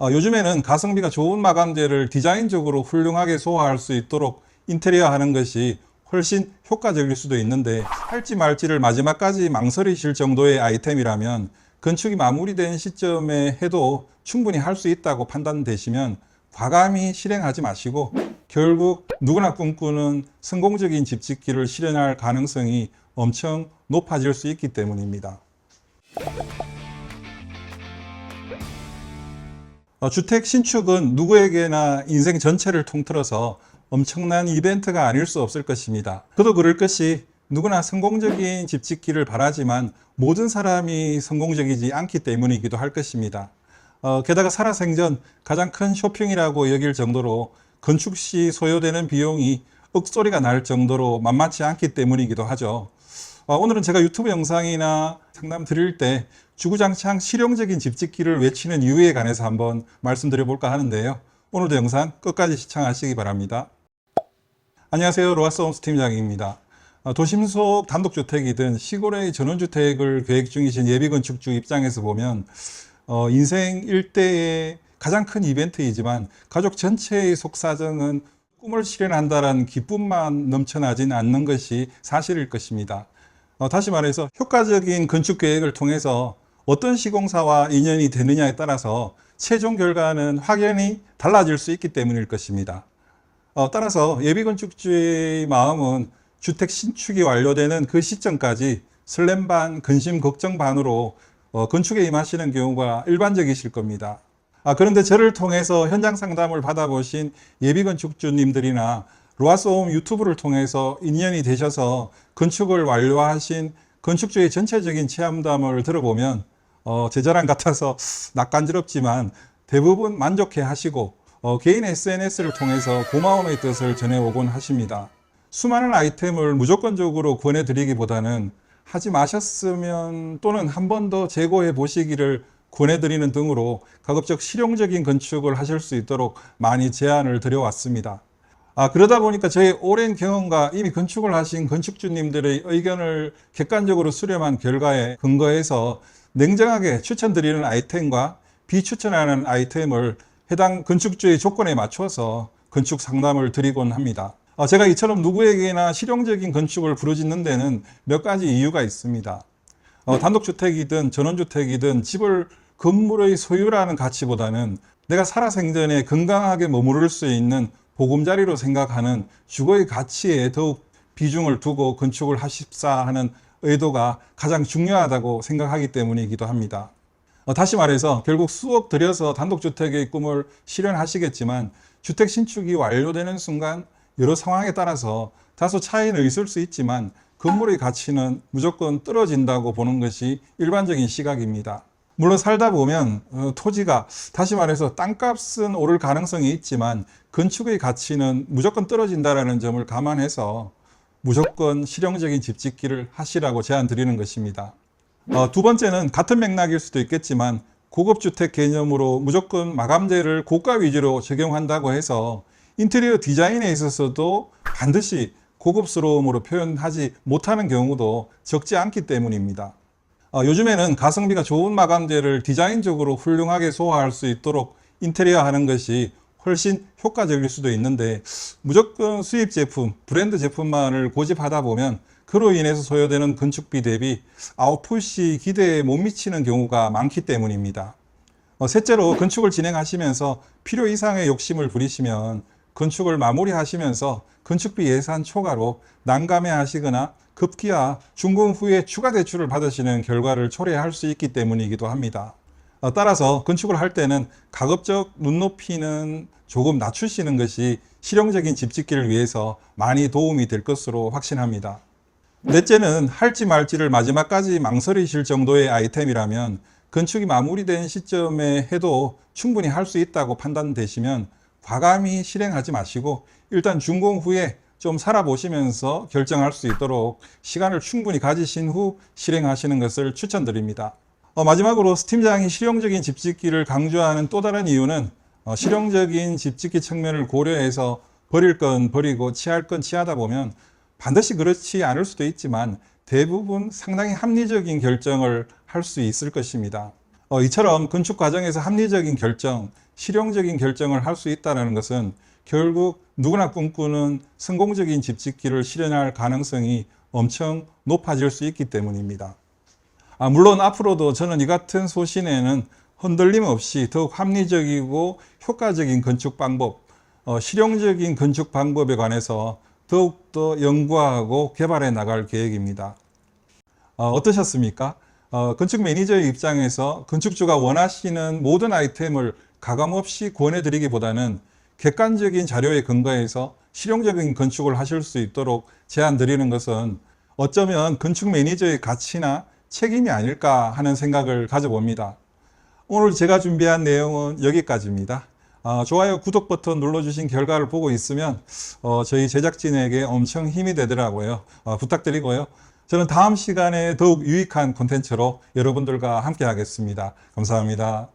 요즘에는 가성비가 좋은 마감재를 디자인적으로 훌륭하게 소화할 수 있도록 인테리어 하는 것이 훨씬 효과적일 수도 있는데, 할지 말지를 마지막까지 망설이실 정도의 아이템이라면 건축이 마무리된 시점에 해도 충분히 할 수 있다고 판단되시면 과감히 실행하지 마시고, 결국 누구나 꿈꾸는 성공적인 집 짓기를 실현할 가능성이 엄청 높아질 수 있기 때문입니다. 주택 신축은 누구에게나 인생 전체를 통틀어서 엄청난 이벤트가 아닐 수 없을 것입니다. 그도 그럴 것이, 누구나 성공적인 집 짓기를 바라지만 모든 사람이 성공적이지 않기 때문이기도 할 것입니다. 게다가 살아생전 가장 큰 쇼핑이라고 여길 정도로 건축 시 소요되는 비용이 억소리가 날 정도로 만만치 않기 때문이기도 하죠. 오늘은 제가 유튜브 영상이나 상담 드릴 때 주구장창 실용적인 집 짓기를 외치는 이유에 관해서 한번 말씀드려 볼까 하는데요. 오늘도 영상 끝까지 시청하시기 바랍니다. 안녕하세요. 로아스홈스 팀장입니다. 도심 속 단독주택이든 시골의 전원주택을 계획 중이신 예비건축주 입장에서 보면 인생 일대의 가장 큰 이벤트이지만 가족 전체의 속사정은 꿈을 실현한다는 기쁨만 넘쳐나진 않는 것이 사실일 것입니다. 다시 말해서 효과적인 건축 계획을 통해서 어떤 시공사와 인연이 되느냐에 따라서 최종 결과는 확연히 달라질 수 있기 때문일 것입니다. 따라서 예비건축주의 마음은 주택 신축이 완료되는 그 시점까지 설렘 반, 근심, 걱정 반으로 건축에 임하시는 경우가 일반적이실 겁니다. 그런데 저를 통해서 현장 상담을 받아보신 예비건축주님들이나 로아스홈 유튜브를 통해서 인연이 되셔서 건축을 완료하신 건축주의 전체적인 체험담을 들어보면 제 자랑 같아서 낯간지럽지만 대부분 만족해 하시고 개인 SNS를 통해서 고마움의 뜻을 전해오곤 하십니다. 수많은 아이템을 무조건적으로 권해드리기보다는 하지 마셨으면 또는 한 번 더 재고해 보시기를 권해드리는 등으로 가급적 실용적인 건축을 하실 수 있도록 많이 제안을 드려왔습니다. 그러다 보니까 저의 오랜 경험과 이미 건축을 하신 건축주님들의 의견을 객관적으로 수렴한 결과에 근거해서 냉정하게 추천드리는 아이템과 비추천하는 아이템을 해당 건축주의 조건에 맞춰서 건축 상담을 드리곤 합니다. 제가 이처럼 누구에게나 실용적인 건축을 부르짖는 데는 몇 가지 이유가 있습니다. 단독주택이든 전원주택이든 집을 건물의 소유라는 가치보다는 내가 살아생전에 건강하게 머무를 수 있는 보금자리로 생각하는 주거의 가치에 더욱 비중을 두고 건축을 하십사 하는 의도가 가장 중요하다고 생각하기 때문이기도 합니다. 다시 말해서 결국 수억 들여서 단독주택의 꿈을 실현하시겠지만 주택 신축이 완료되는 순간 여러 상황에 따라서 다소 차이는 있을 수 있지만 건물의 가치는 무조건 떨어진다고 보는 것이 일반적인 시각입니다. 물론 살다 보면 토지가, 다시 말해서 땅값은 오를 가능성이 있지만 건축의 가치는 무조건 떨어진다는 점을 감안해서 무조건 실용적인 집 짓기를 하시라고 제안 드리는 것입니다. 두 번째는 같은 맥락일 수도 있겠지만 고급주택 개념으로 무조건 마감재를 고가 위주로 적용한다고 해서 인테리어 디자인에 있어서도 반드시 고급스러움으로 표현하지 못하는 경우도 적지 않기 때문입니다. 요즘에는 가성비가 좋은 마감재를 디자인적으로 훌륭하게 소화할 수 있도록 인테리어 하는 것이 훨씬 효과적일 수도 있는데, 무조건 수입 제품, 브랜드 제품만을 고집하다 보면 그로 인해서 소요되는 건축비 대비 아웃풋이 기대에 못 미치는 경우가 많기 때문입니다. 셋째로, 건축을 진행하시면서 필요 이상의 욕심을 부리시면 건축을 마무리하시면서 건축비 예산 초과로 난감해 하시거나 급기야 준공 후에 추가 대출을 받으시는 결과를 초래할 수 있기 때문이기도 합니다. 따라서 건축을 할 때는 가급적 눈높이는 조금 낮추시는 것이 실용적인 집 짓기를 위해서 많이 도움이 될 것으로 확신합니다. 넷째는 할지 말지를 마지막까지 망설이실 정도의 아이템이라면 건축이 마무리된 시점에 해도 충분히 할 수 있다고 판단되시면 과감히 실행하지 마시고 일단 준공 후에 좀 살아보시면서 결정할 수 있도록 시간을 충분히 가지신 후 실행하시는 것을 추천드립니다. 마지막으로 팀장이 실용적인 집 짓기를 강조하는 또 다른 이유는 실용적인 집 짓기 측면을 고려해서 버릴 건 버리고 취할 건 취하다 보면 반드시 그렇지 않을 수도 있지만 대부분 상당히 합리적인 결정을 할 수 있을 것입니다. 이처럼 건축 과정에서 합리적인 결정, 실용적인 결정을 할 수 있다는 것은 결국 누구나 꿈꾸는 성공적인 집 짓기를 실현할 가능성이 엄청 높아질 수 있기 때문입니다. 물론 앞으로도 저는 이 같은 소신에는 흔들림 없이 더욱 합리적이고 효과적인 건축 방법, 실용적인 건축 방법에 관해서 더욱더 연구하고 개발해 나갈 계획입니다. 어떠셨습니까? 건축 매니저의 입장에서 건축주가 원하시는 모든 아이템을 가감없이 권해드리기보다는 객관적인 자료에 근거해서 실용적인 건축을 하실 수 있도록 제안 드리는 것은 어쩌면 건축 매니저의 가치나 책임이 아닐까 하는 생각을 가져봅니다. 오늘 제가 준비한 내용은 여기까지입니다. 좋아요, 구독 버튼 눌러주신 결과를 보고 있으면 저희 제작진에게 엄청 힘이 되더라고요. 부탁드리고요. 저는 다음 시간에 더욱 유익한 콘텐츠로 여러분들과 함께 하겠습니다. 감사합니다.